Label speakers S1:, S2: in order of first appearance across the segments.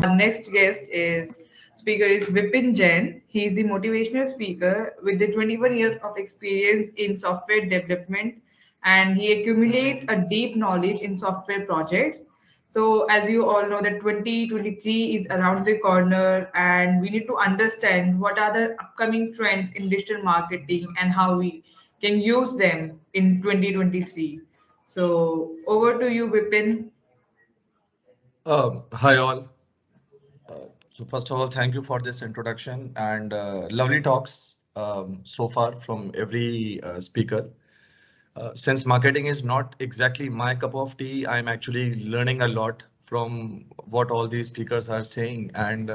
S1: Our next guest is speaker is Vipin Jain. He is the motivational speaker with the 21 years of experience in software development, and he accumulates a deep knowledge in software projects. So, as you all know, that 2023 is around the corner, and we need to understand what are the upcoming trends in digital marketing and how we can use them in 2023. So, over to you, Vipin.
S2: Hi all. So first of all, thank you for this introduction and lovely talks so far from every speaker. Since marketing is not exactly my cup of tea, I'm actually learning a lot from what all these speakers are saying. And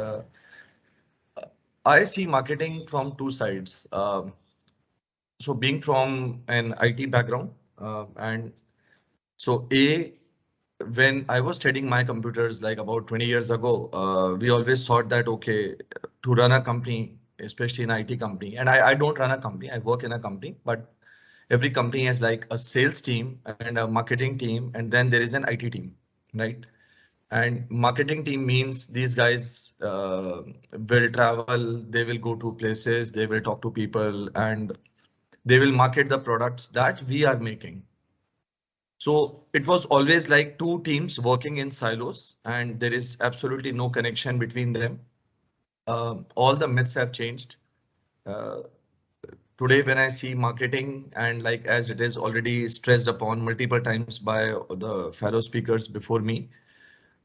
S2: I see marketing from two sides. So being from an IT background, and so when I was studying my computers like about 20 years ago, we always thought that, okay, to run a company, especially an IT company, and I don't run a company, I work in a company, but every company has like a sales team and a marketing team, and then there is an IT team, right? And marketing team means these guys will travel, they will go to places, they will talk to people, and they will market the products that we are making. So it was always like two teams working in silos, and there is absolutely no connection between them. All the myths have changed. Uh, Today, when I see marketing, and like as it is already stressed upon multiple times by the fellow speakers before me,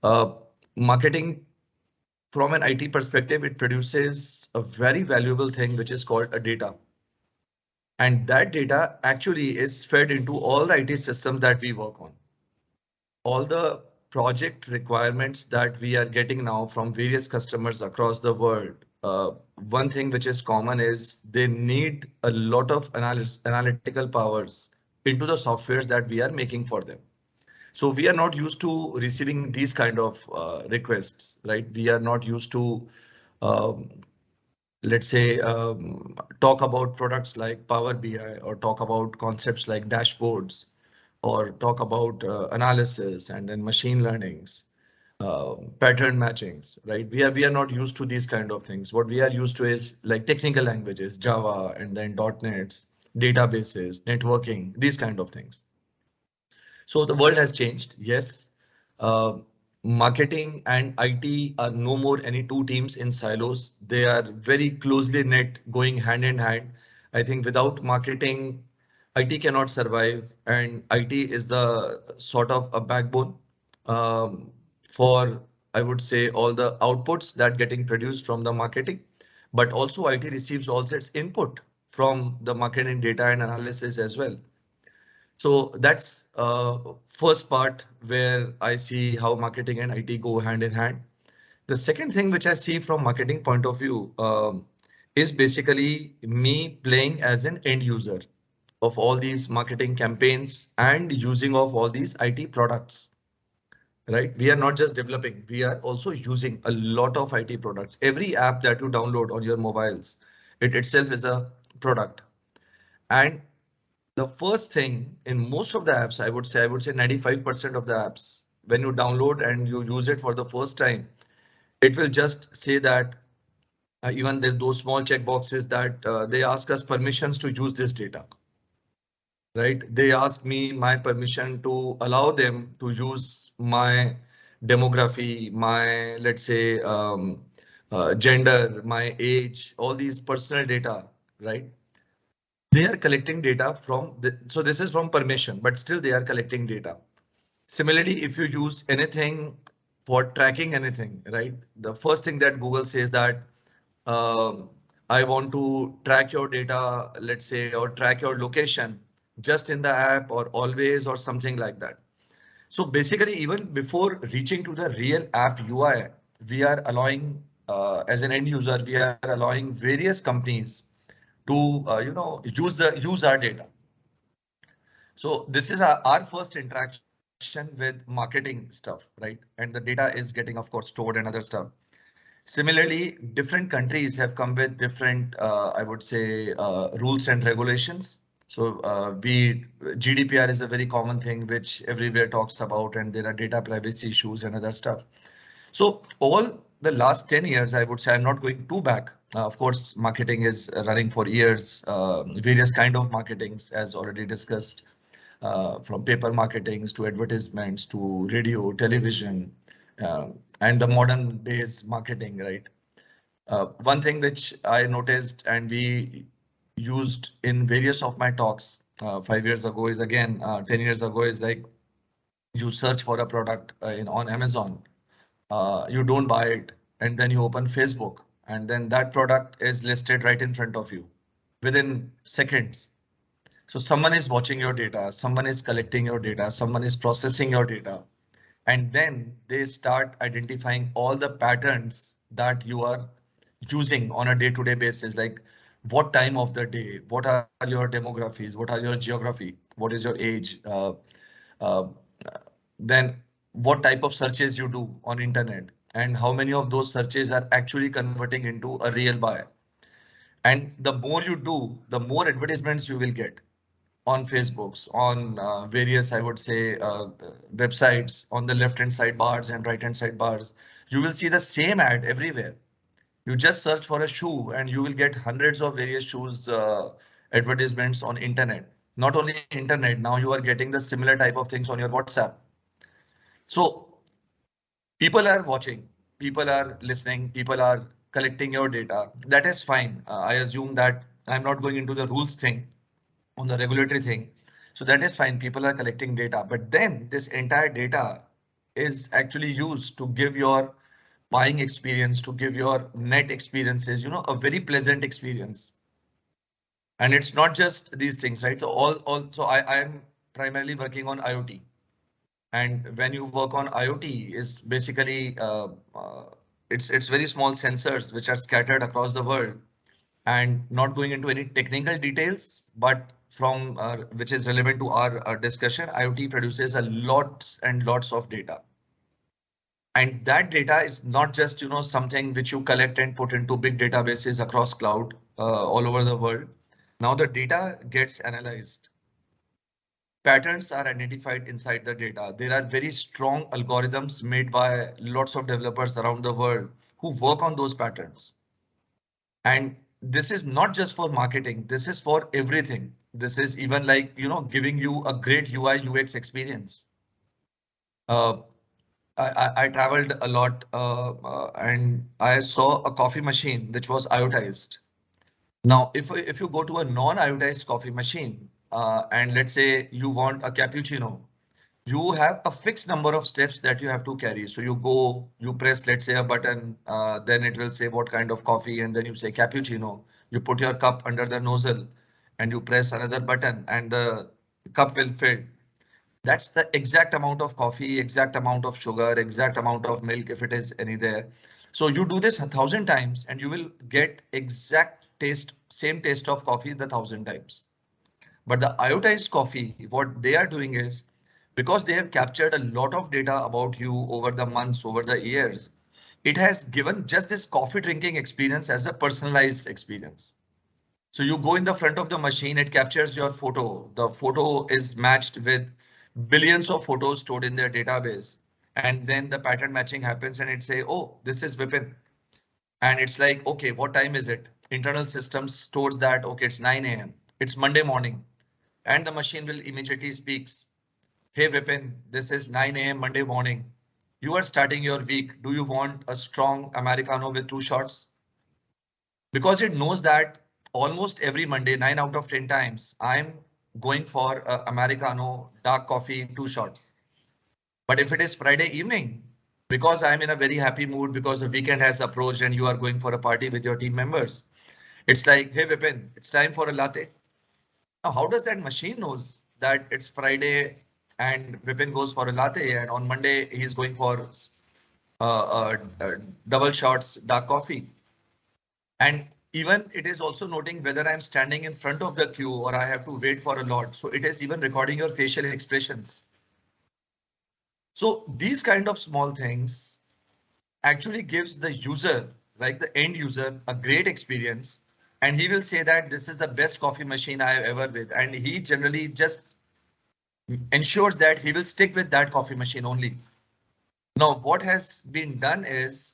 S2: uh, marketing from an IT perspective, it produces a very valuable thing, which is called a data. And that data actually is fed into all the IT systems that we work on. All the project requirements that we are getting now from various customers across the world, one thing which is common is they need a lot of analytical powers into the softwares that we are making for them. So we are not used to receiving these kind of requests, right? We are not used to, um, let's say, talk about products like Power BI or talk about concepts like dashboards or talk about analysis and then machine learnings, pattern matchings, right? We are not used to these kind of things. What we are used to is like technical languages, Java and then .NETs, databases, networking, these kind of things. So the world has changed. Yes, uh, marketing and IT are no more any two teams in silos. They are very closely knit, going hand in hand. I think without marketing, IT cannot survive, and IT is the sort of a backbone um, for, I would say, all the outputs that getting produced from the marketing. But also IT receives also its input from the marketing data and analysis as well. So that's first part where I see how marketing and IT go hand in hand. The second thing which I see from marketing point of view is basically me playing as an end user of all these marketing campaigns and using of all these IT products, right? We are not just developing, we are also using a lot of IT products. Every app that you download on your mobiles, it itself is a product. And the first thing in most of the apps, I would say 95% of the apps, when you download and you use it for the first time, it will just say that even those small checkboxes that they ask us permissions to use this data, right? They ask me my permission to allow them to use my demography, my, let's say, gender, my age, all these personal data, right? They are collecting data from so this is from permission, but still they are collecting data. Similarly, if you use anything for tracking anything, right? The first thing that Google says that um, I want to track your data, let's say, or track your location just in the app or always or something like that. So basically, even before reaching to the real app UI, we are allowing, as an end user, we are allowing various companies to, use our data. So this is our first interaction with marketing stuff, right? And the data is getting, of course, stored and other stuff. Similarly, different countries have come with different, I would say, rules and regulations. So we GDPR is a very common thing which everywhere talks about, and there are data privacy issues and other stuff. So all the last 10 years, I would say, I'm not going too back. Of course, marketing is running for years, various kind of marketings as already discussed, from paper marketings to advertisements to radio, television, uh, and the modern days marketing, right? One thing which I noticed and we used in various of my talks 5 years ago is again 10 years ago is like you search for a product on Amazon, you don't buy it, and then you open Facebook, and then that product is listed right in front of you within seconds. So someone is watching your data, someone is collecting your data, someone is processing your data, and then they start identifying all the patterns that you are using on a day-to-day basis, like what time of the day, what are your demographies, what are your geography, what is your age, uh, then what type of searches you do on internet, and how many of those searches are actually converting into a real buy. And the more you do, the more advertisements you will get on Facebooks, on various, I would say, websites, on the left-hand side bars and right-hand side bars. You will see the same ad everywhere. You just search for a shoe and you will get hundreds of various shoes advertisements on internet. Not only internet, now you are getting the similar type of things on your WhatsApp. So people are watching, people are listening, people are collecting your data. That is fine. I assume that I'm not going into the rules thing on the regulatory thing. So that is fine. People are collecting data, but then this entire data is actually used to give your buying experience, to give your net experiences, a very pleasant experience. And it's not just these things, right? So so I am primarily working on IoT. And when you work on IoT is basically it's very small sensors which are scattered across the world, and not going into any technical details, but from which is relevant to our discussion, IoT produces a lots and lots of data. And that data is not just, something which you collect and put into big databases across cloud all over the world. Now the data gets analyzed. Patterns are identified inside the data. There are very strong algorithms made by lots of developers around the world who work on those patterns. And this is not just for marketing. This is for everything. This is even like, giving you a great UI UX experience. Uh, I traveled a lot and I saw a coffee machine which was iodized. Now, if you go to a non-iodized coffee machine and let's say you want a cappuccino, you have a fixed number of steps that you have to carry. So you go, you press, let's say a button, then it will say what kind of coffee, and then you say cappuccino. You put your cup under the nozzle and you press another button and the cup will fill. That's the exact amount of coffee, exact amount of sugar, exact amount of milk if it is any there. So you do this 1,000 times and you will get exact taste, same taste of coffee the 1,000 times. But the iodized coffee, what they are doing is because they have captured a lot of data about you over the months, over the years, it has given just this coffee drinking experience as a personalized experience. So you go in the front of the machine, it captures your photo. The photo is matched with billions of photos stored in their database. And then the pattern matching happens and it say, oh, this is Vipin. And it's like, okay, what time is it? Internal system stores that, okay, it's 9 a.m. It's Monday morning. And the machine will immediately speaks. Hey Vipin, this is 9 a.m. Monday morning. You are starting your week. Do you want a strong Americano with 2 shots? Because it knows that almost every Monday, 9 out of 10 times, I'm going for a Americano, dark coffee, 2 shots. But if it is Friday evening, because I'm in a very happy mood because the weekend has approached and you are going for a party with your team members, it's like, hey Vipin, it's time for a latte. Now, how does that machine knows that it's Friday and Vipin goes for a latte and on Monday he's going for double shots dark coffee? And even it is also noting whether I'm standing in front of the queue or I have to wait for a lot. So it is even recording your facial expressions. So these kind of small things actually gives the user, like the end user, a great experience. and he will say that this is the best coffee machine I have ever with, and he generally just ensures that he will stick with that coffee machine only. Now, what has been done is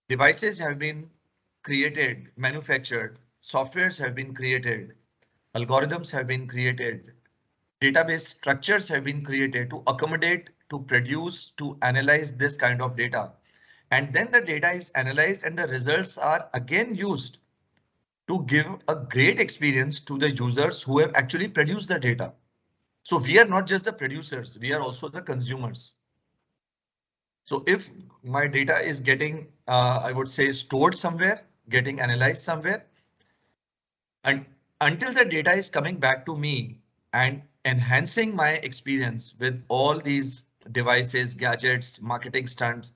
S2: devices have been created, manufactured, softwares have been created, algorithms have been created, database structures have been created to accommodate, to produce, to analyze this kind of data. And then the data is analyzed and the results are again used to give a great experience to the users who have actually produced the data. So we are not just the producers, we are also the consumers. So if my data is getting, I would say, stored somewhere, getting analyzed somewhere, and until the data is coming back to me and enhancing my experience with all these devices, gadgets, marketing stunts,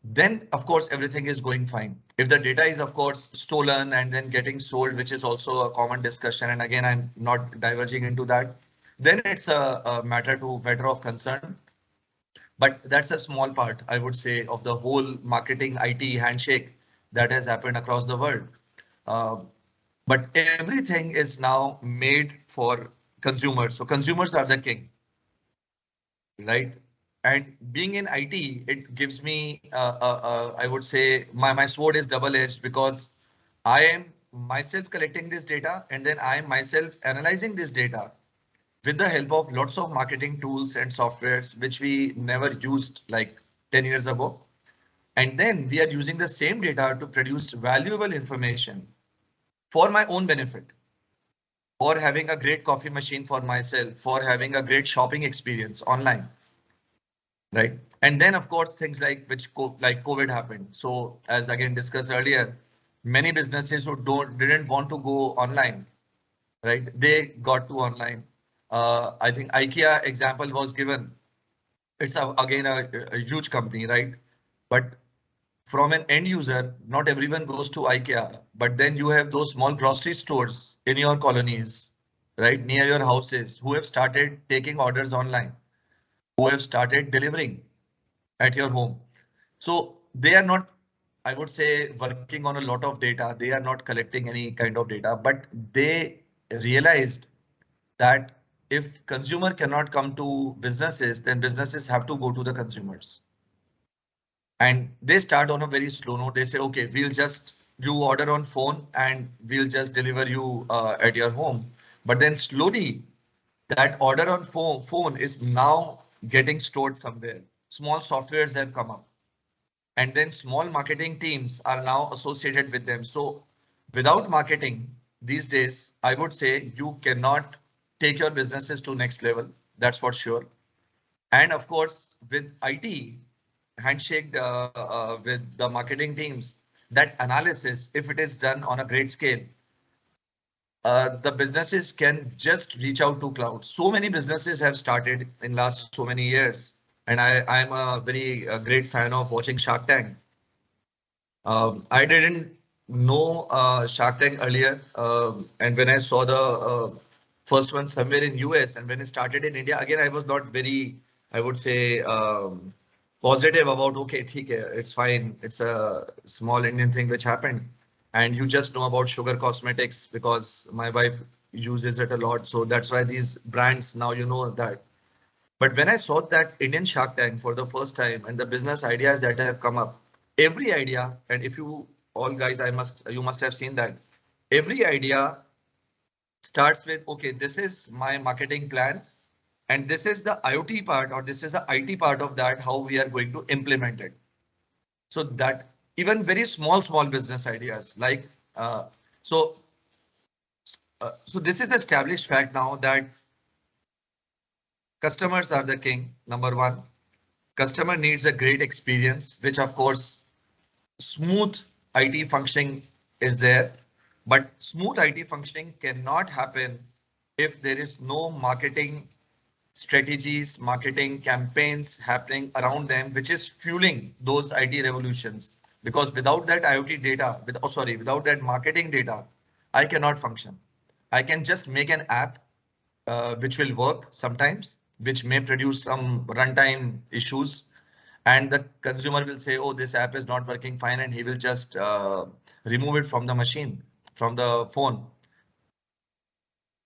S2: then of course everything is going fine. If the data is of course stolen and then getting sold, which is also a common discussion, and again I'm not diverging into that, then it's a matter of concern. But that's a small part, I would say, of the whole marketing IT handshake that has happened across the world. Uh, but everything is now made for consumers. So consumers are the king, right? And being in IT, it gives me, I would say, my sword is double-edged because I am myself collecting this data and then I am myself analyzing this data with the help of lots of marketing tools and softwares, which we never used like 10 years ago. And then we are using the same data to produce valuable information for my own benefit, for having a great coffee machine for myself, for having a great shopping experience online, right? And then of course things like like COVID happened. So as again discussed earlier, many businesses who didn't want to go online, right? They got to online. I think IKEA example was given. It's again a huge company, right? But from an end user, not everyone goes to IKEA, but then you have those small grocery stores in your colonies, right, near your houses, who have started taking orders online, who have started delivering at your home. So they are not, I would say, working on a lot of data. They are not collecting any kind of data, but they realized that if consumer cannot come to businesses, then businesses have to go to the consumers. And they start on a very slow note. They say, okay, you order on phone and we'll just deliver you at your home. But then slowly that order on phone is now getting stored somewhere. Small softwares have come up and then small marketing teams are now associated with them. So without marketing these days, I would say you cannot take your businesses to next level. That's for sure. And of course, with IT, handshake with the marketing teams, that analysis, if it is done on a great scale, the businesses can just reach out to cloud. So many businesses have started in last so many years. And I'm a very great fan of watching Shark Tank. I didn't know Shark Tank earlier, and when I saw the first one somewhere in US, and when it started in India, again I was not very, I would say, positive about. Okay, theek hai, it's fine. It's a small Indian thing which happened, and you just know about sugar cosmetics because my wife uses it a lot, so that's why these brands now you know that. But when I saw that Indian Shark Tank for the first time and the business ideas that have come up, every idea, and if you all guys, you must have seen that every idea starts with, okay, this is my marketing plan and this is the IoT part or this is the IT part of that, how we are going to implement it. So that even very small business ideas like, so, so this is established fact now that customers are the king, number one. Customer needs a great experience, which of course smooth IT functioning is there, but smooth IT functioning cannot happen if there is no marketing strategies, marketing campaigns happening around them, which is fueling those IT revolutions. Because without that IoT data, without that marketing data, I cannot function. I can just make an app which will work sometimes, which may produce some runtime issues. and the consumer will say, oh, this app is not working fine, and he will just remove it from the machine, from the phone.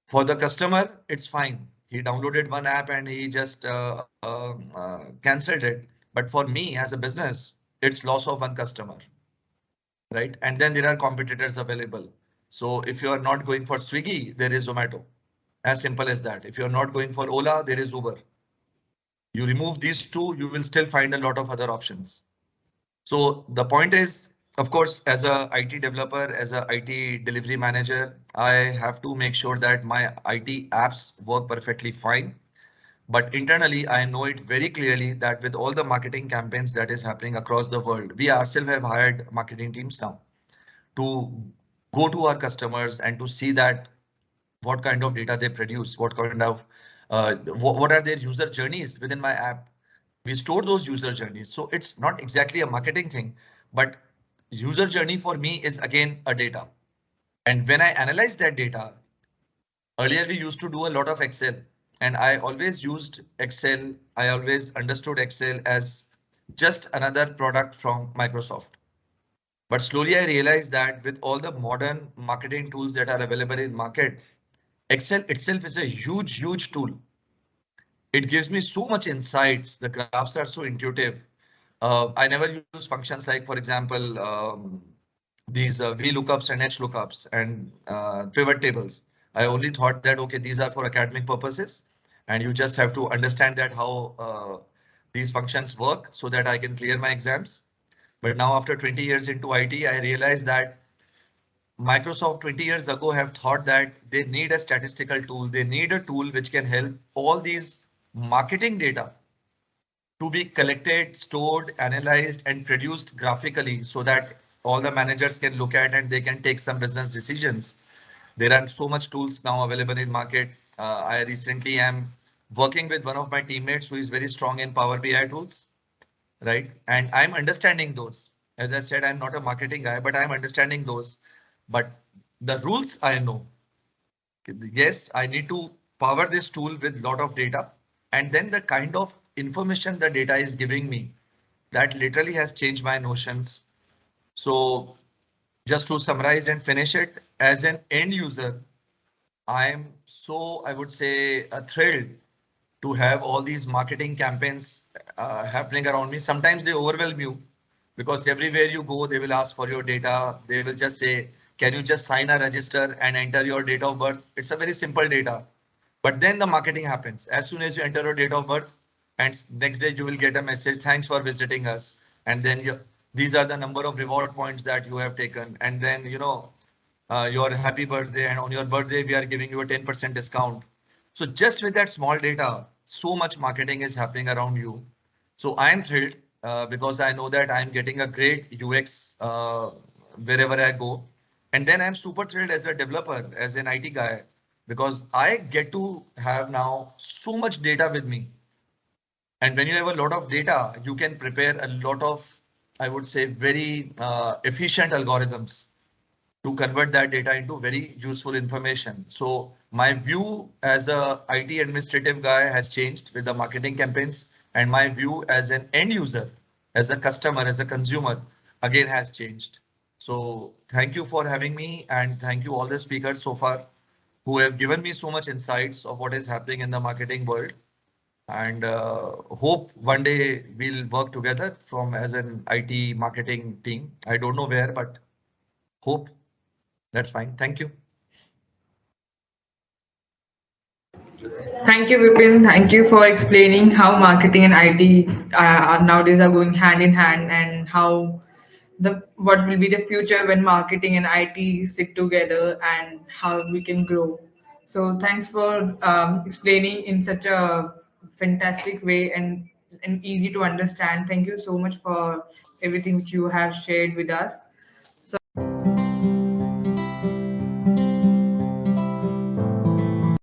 S2: For the customer, it's fine. He downloaded one app and he just cancelled it. But for me as a business, it's loss of one customer, right? And then there are competitors available. So if you are not going for Swiggy, there is Zomato. As simple as that. If you're not going for Ola, there is Uber. You remove these two, you will still find a lot of other options. So the point is, of course, as a IT developer, as a IT delivery manager, I have to make sure that my IT apps work perfectly fine. But internally, I know it very clearly that with all the marketing campaigns that is happening across the world, we ourselves have hired marketing teams now to go to our customers and to see that what kind of data they produce, what kind of what are their user journeys within my app. We store those user journeys. So it's not exactly a marketing thing, but user journey for me is again a data. And when I analyze that data, earlier we used to do a lot of Excel, and I always used Excel. I always understood Excel as just another product from Microsoft. But slowly I realized that with all the modern marketing tools that are available in market, Excel itself is a huge, huge tool. It gives me so much insights. The graphs are so intuitive. I never use functions like, for example, these VLOOKUPs and HLOOKUPs and pivot tables. I only thought that, okay, these are for academic purposes, and you just have to understand that how these functions work so that I can clear my exams. But now after 20 years into IT, I realized that Microsoft 20 years ago have thought that they need a statistical tool. They need a tool which can help all these marketing data to be collected, stored, analyzed, and produced graphically so that all the managers can look at and they can take some business decisions. There are so much tools now available in market. I recently am working with one of my teammates who is very strong in Power BI tools, right? And I'm understanding those. As I said, I'm not a marketing guy, but I'm understanding those. But the rules I know. Yes, I need to power this tool with lot of data, and then the kind of information the data is giving me, that literally has changed my notions. So just to summarize and finish it, as an end user, I'm so, I would say, thrilled to have all these marketing campaigns happening around me. Sometimes they overwhelm you because everywhere you go, they will ask for your data. They will just say, can you just sign a register and enter your date of birth? It's a very simple data. But then the marketing happens. As soon as you enter your date of birth, and next day you will get a message, thanks for visiting us. And then these are the number of reward points that you have taken. And then, your happy birthday, and on your birthday, we are giving you a 10% discount. So just with that small data, so much marketing is happening around you. So I am thrilled because I know that I'm getting a great UX wherever I go. And then I'm super thrilled as a developer, as an IT guy, because I get to have now so much data with me. And when you have a lot of data, you can prepare a lot of, I would say, very efficient algorithms to convert that data into very useful information. So my view as a IT administrative guy has changed with the marketing campaigns, and my view as an end user, as a customer, as a consumer, again has changed. So thank you for having me, and thank you all the speakers so far who have given me so much insights of what is happening in the marketing world. And hope one day we'll work together from as an IT marketing team. I don't know where, but hope. That's fine. Thank you.
S1: Thank you, Vipin. Thank you for explaining how marketing and IT nowadays are going hand in hand, and how the what will be the future when marketing and IT sit together, and how we can grow. So thanks for explaining in such a fantastic way, and easy to understand. Thank you so much for everything which you have shared with us.